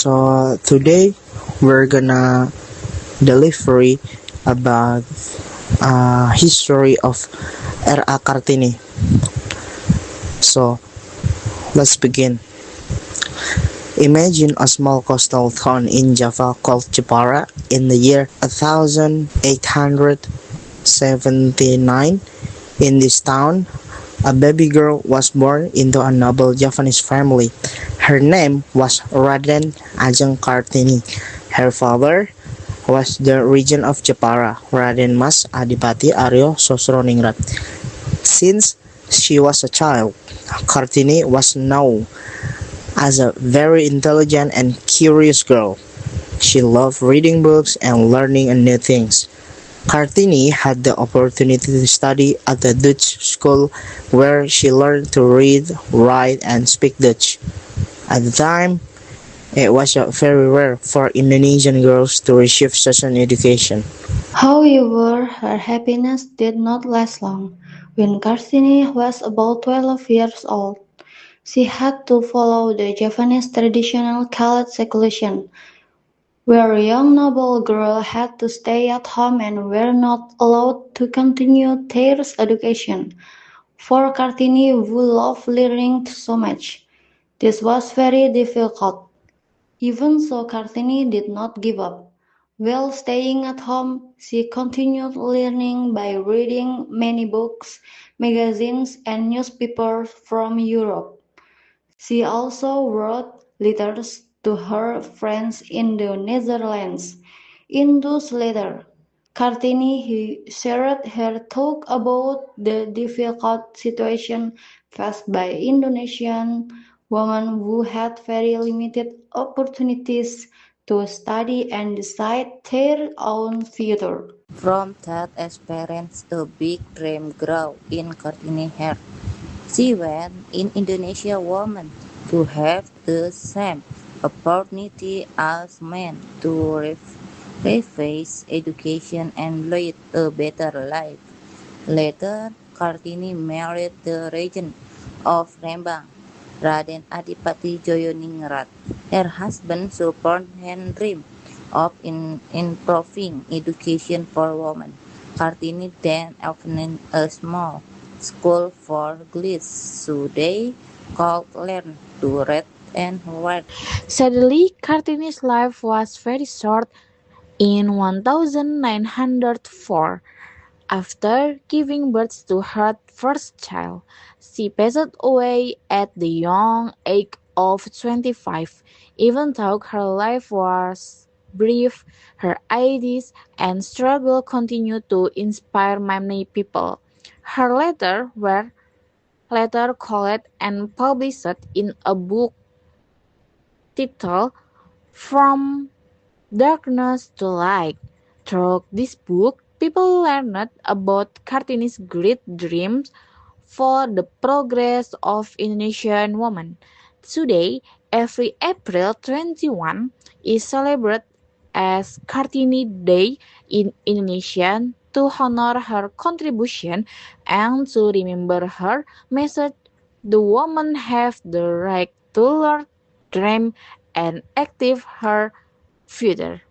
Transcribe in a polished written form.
So today we're gonna deliver about history of R.A. Kartini. So let's begin. Imagine a small coastal town in Java called Jepara in the year 1879. In this town, a baby girl was born into a noble Javanese family. Her name was Raden Ajeng Kartini. Her father was the regent of Jepara, Raden Mas Adipati Aryo Sosroningrat. Since she was a child, Kartini was known as a very intelligent and curious girl. She loved reading books and learning new things. Kartini had the opportunity to study at the Dutch school where she learned to read, write, and speak Dutch. At the time, it was very rare for Indonesian girls to receive such an education. However, her happiness did not last long. When Kartini was about 12 years old, she had to follow the Javanese traditional called seclusion, where a young noble girl had to stay at home and were not allowed to continue their education. For Kartini, who loved learning so much, this was very difficult. Even so, Kartini did not give up. While staying at home, she continued learning by reading many books, magazines, and newspapers from Europe. She also wrote letters to her friends in the Netherlands. In those letters, Kartini shared her thoughts about the difficult situation faced by Indonesian women who had very limited opportunities to study and decide their own future. From that experience, a big dream grew in Kartini's heart. She wants in Indonesia women to have the same opportunity as men to refresh education and lead a better life. Later, Kartini married the regent of Rembang, Raden Adipati Joyoningrat. Her husband supported her dream of improving education for women. Kartini then opened a small school for girls so they could learn to read and write. Sadly, Kartini's life was very short. In 1904, after giving birth to her first child, she passed away at the young age of 25. Even though her life was brief, her ideas and struggle continued to inspire many people. Her letters were later collected and published in a book titled From Darkness to Light. Through this book, people learned about Kartini's great dreams for the progress of Indonesian women. Today, every April 21 is celebrated as Kartini Day in Indonesia to honor her contribution and to remember her message. The women have the right to learn, dream, and active her future.